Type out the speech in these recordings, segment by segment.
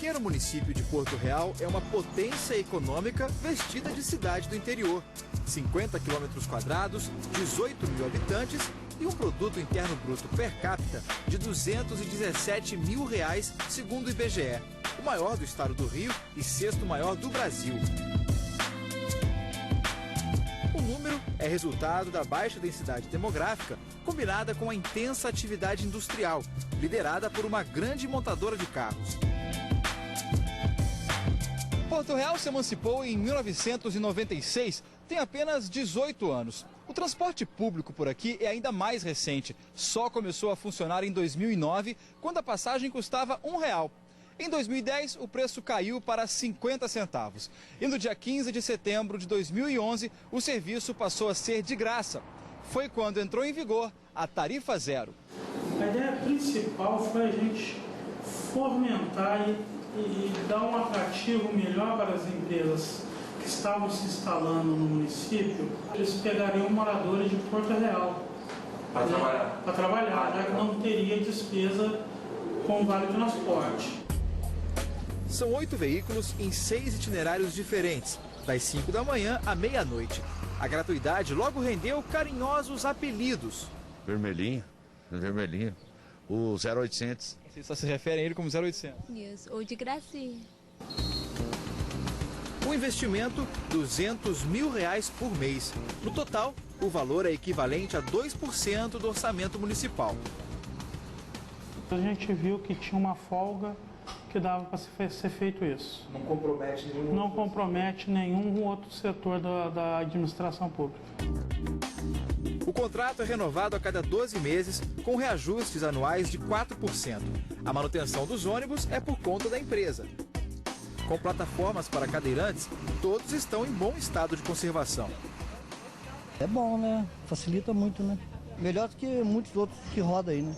pequeno município de Porto Real é uma potência econômica vestida de cidade do interior. 50 quilômetros quadrados, 18 mil habitantes e um produto interno bruto per capita de R$217 mil, segundo o IBGE, o maior do estado do Rio e sexto maior do Brasil. O número é resultado da baixa densidade demográfica, combinada com a intensa atividade industrial, liderada por uma grande montadora de carros. Porto Real se emancipou em 1996, tem apenas 18 anos. O transporte público por aqui é ainda mais recente, só começou a funcionar em 2009, quando a passagem custava R$1. Em 2010, o preço caiu para 50 centavos. E no dia 15 de setembro de 2011, o serviço passou a ser de graça. Foi quando entrou em vigor a tarifa zero. A ideia principal foi a gente fomentar e dar um atrativo melhor para as empresas que estavam se instalando no município. Eles pegariam moradores de Porto Real para trabalhar, já que não teria despesa com vale transporte. São 8 veículos em 6 itinerários diferentes, das 5 da manhã à meia-noite. A gratuidade logo rendeu carinhosos apelidos. Vermelhinho, o 0800. Vocês só se referem a ele como 0800? Isso, ou de gracinha. O investimento, R$200 mil por mês. No total, o valor é equivalente a 2% do orçamento municipal. A gente viu que tinha uma folga que dava para ser feito isso. Não compromete nenhum Não compromete nenhum outro setor da administração pública. O contrato é renovado a cada 12 meses, com reajustes anuais de 4%. A manutenção dos ônibus é por conta da empresa. Com plataformas para cadeirantes, todos estão em bom estado de conservação. É bom, né? Facilita muito, né? Melhor do que muitos outros que rodam aí, né?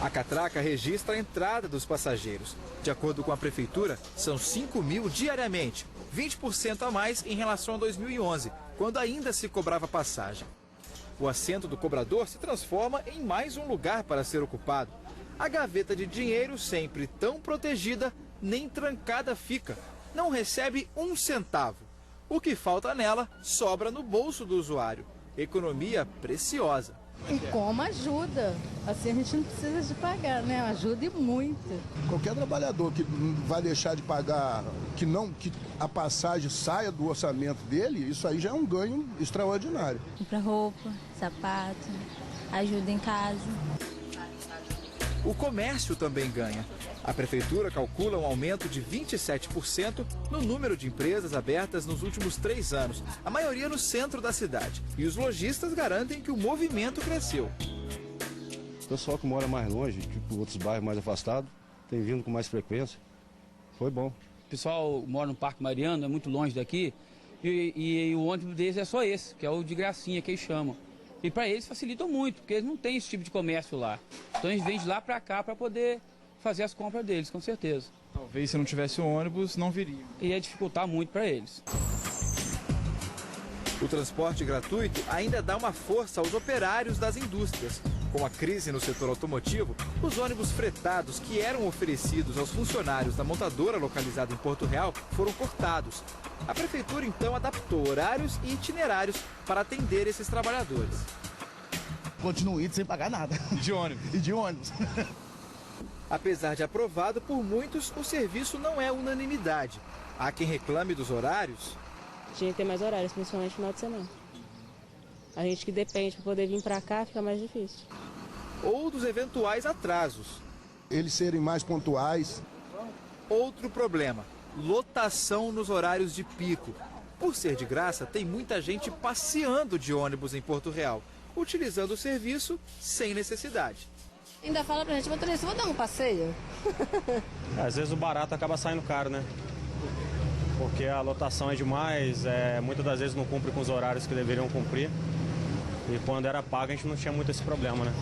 A catraca registra a entrada dos passageiros. De acordo com a prefeitura, são 5 mil diariamente, 20% a mais em relação a 2011, quando ainda se cobrava passagem. O assento do cobrador se transforma em mais um lugar para ser ocupado. A gaveta de dinheiro, sempre tão protegida, nem trancada fica. Não recebe um centavo. O que falta nela sobra no bolso do usuário. Economia preciosa. E como ajuda, assim a gente não precisa de pagar, né? Ajuda e muito. Qualquer trabalhador que vai deixar de pagar, que a passagem saia do orçamento dele, isso aí já é um ganho extraordinário. Compra roupa, sapato, ajuda em casa. O comércio também ganha. A prefeitura calcula um aumento de 27% no número de empresas abertas nos últimos 3 anos, a maioria no centro da cidade. E os lojistas garantem que o movimento cresceu. O pessoal que mora mais longe, tipo outros bairros mais afastados, tem vindo com mais frequência. Foi bom. O pessoal mora no Parque Mariano, é muito longe daqui, e o ônibus deles é só esse, que é o de gracinha que eles chamam. E para eles facilitam muito, porque eles não têm esse tipo de comércio lá. Então eles vêm de lá para cá para poder fazer as compras deles, com certeza. Talvez se não tivesse o ônibus, não viria. Ia dificultar muito para eles. O transporte gratuito ainda dá uma força aos operários das indústrias. Com a crise no setor automotivo, os ônibus fretados que eram oferecidos aos funcionários da montadora localizada em Porto Real foram cortados. A prefeitura então adaptou horários e itinerários para atender esses trabalhadores. Continuo indo sem pagar nada. E de ônibus? E de ônibus. Apesar de aprovado por muitos, o serviço não é unanimidade. Há quem reclame dos horários. Tinha que ter mais horários, principalmente no final de semana. A gente que depende para poder vir para cá fica mais difícil. Ou dos eventuais atrasos. Eles serem mais pontuais. Outro problema, lotação nos horários de pico. Por ser de graça, tem muita gente passeando de ônibus em Porto Real, utilizando o serviço sem necessidade. Ainda fala pra gente, motorista, vou dar um passeio? Às vezes o barato acaba saindo caro, né? Porque a lotação é demais, muitas das vezes não cumpre com os horários que deveriam cumprir. E quando era pago a gente não tinha muito esse problema, né?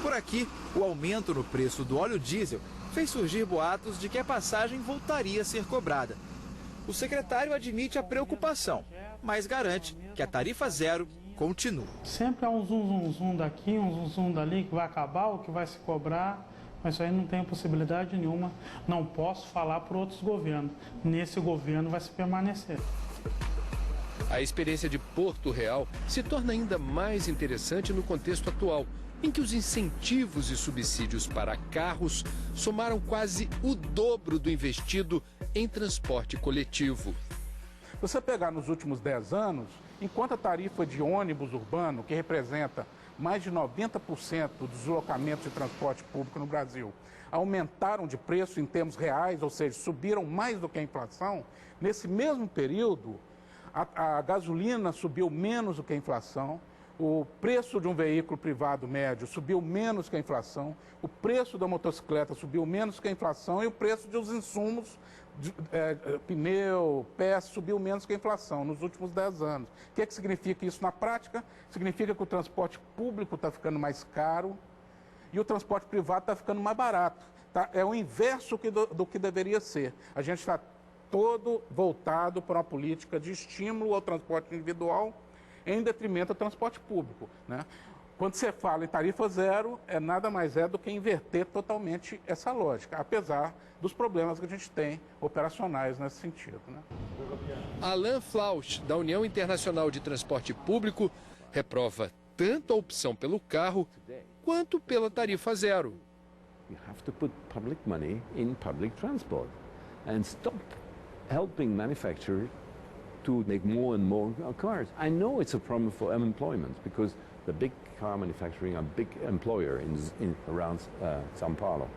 Por aqui, o aumento no preço do óleo diesel fez surgir boatos de que a passagem voltaria a ser cobrada. O secretário admite a preocupação, mas garante que a tarifa zero continua. Sempre há um zum daqui, um zum dali que vai acabar, o que vai se cobrar, Mas isso aí não tem possibilidade nenhuma, não posso falar por outros governos. Nesse governo vai se permanecer. A experiência de Porto Real se torna ainda mais interessante no contexto atual, em que os incentivos e subsídios para carros somaram quase o dobro do investido em transporte coletivo. Você pegar nos últimos 10 anos, enquanto a tarifa de ônibus urbano, que representa mais de 90% dos deslocamentos de transporte público no Brasil, aumentaram de preço em termos reais, ou seja, subiram mais do que a inflação, nesse mesmo período, a gasolina subiu menos do que a inflação, o preço de um veículo privado médio subiu menos que a inflação, o preço da motocicleta subiu menos que a inflação e o preço dos insumos, pneu, peça, subiu menos que a inflação nos últimos 10 anos. O que significa isso na prática? Significa que o transporte público está ficando mais caro e o transporte privado está ficando mais barato. Tá? É o inverso do que deveria ser. A gente está todo voltado para uma política de estímulo ao transporte individual em detrimento do transporte público, né? Quando você fala em tarifa zero, nada mais do que inverter totalmente essa lógica, apesar dos problemas que a gente tem operacionais nesse sentido, né? Alain Flausch, da União Internacional de Transporte Público, reprova tanto a opção pelo carro quanto pela tarifa zero. You have to put public money in public transport and stop helping manufacturers to make more and more cars. I know it's a problem for unemployment because the big car manufacturing are a big employer around São Paulo.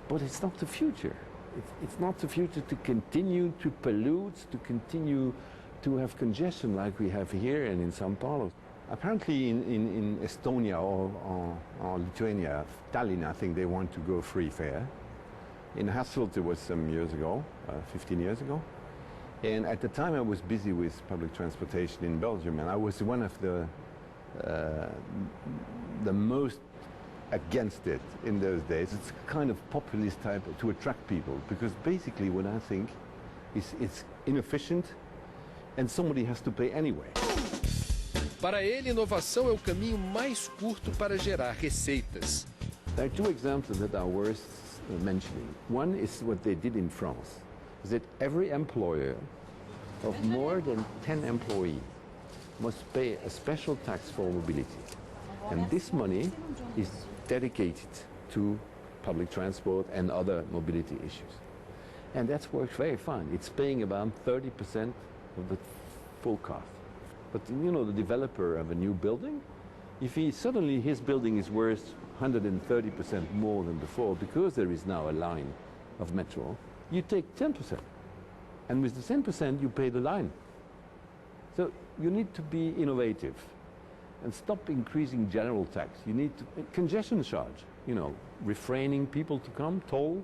But it's not the future. It's not the future to continue to pollute, to continue to have congestion like we have here and in São Paulo. Apparently in Estonia or Lithuania, Tallinn, I think they want to go free fare. In Hasselt it was some years ago, 15 years ago. And at the time I was busy with public transportation in Belgium, and I was one of the most against it in those days. It's kind of populist type to attract people, because basically what I think is it's inefficient and somebody has to pay anyway. Para ele, inovação é o caminho mais curto para gerar receitas. There are two examples that are worth mentioning. One is what they did in France. Is that every employer of more than 10 employees must pay a special tax for mobility. And this money is dedicated to public transport and other mobility issues. And that's worked very fine. It's paying about 30% of the full cost. But you know, the developer of a new building, if suddenly his building is worth 130% more than before because there is now a line of metro, you take 10%, and with the 10% you pay the line. So you need to be innovative and stop increasing general tax. You need to, congestion charge, you know, refraining people to come, toll,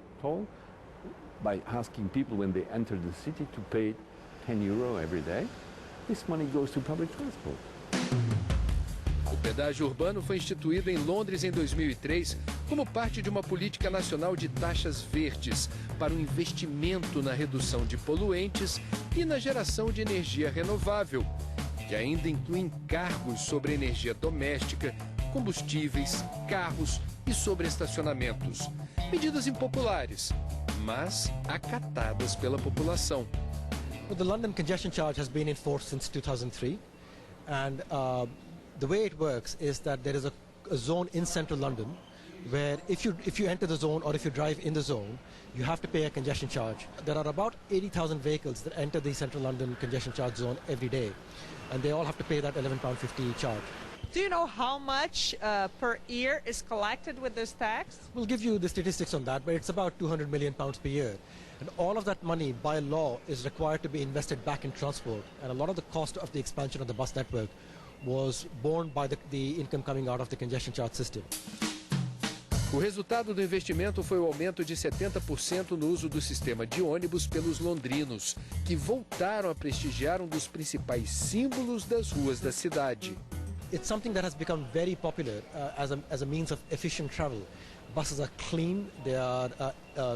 by asking people when they enter the city to pay €10 every day. This money goes to public transport. O pedágio urbano foi instituído em Londres em 2003 como parte de uma política nacional de taxas verdes para o investimento na redução de poluentes e na geração de energia renovável, que ainda inclui encargos sobre energia doméstica, combustíveis, carros e sobre estacionamentos. Medidas impopulares, mas acatadas pela população. Well, the London congestion charge has been in force since 2003, and the way it works is that there is a zone in central London where if you enter the zone or if you drive in the zone, you have to pay a congestion charge. There are about 80,000 vehicles that enter the central London congestion charge zone every day, and they all have to pay that £11.50 charge. Do you know how much per year is collected with this tax? We'll give you the statistics on that, but it's about £200 million per year. And all of that money, by law, is required to be invested back in transport. And a lot of the cost of the expansion of the bus network was borne by the income coming out of the congestion charge system. O resultado do investimento foi o aumento de 70% no uso do sistema de ônibus pelos londrinos, que voltaram a prestigiar dos principais símbolos das ruas da cidade. It's something that has become very popular as a means of efficient travel. Buses are clean, they are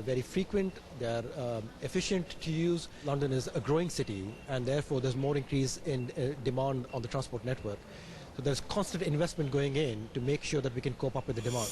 very frequent, they are efficient to use. London is a growing city, and therefore there's more increase in demand on the transport network. So there's constant investment going in to make sure that we can cope up with the demand.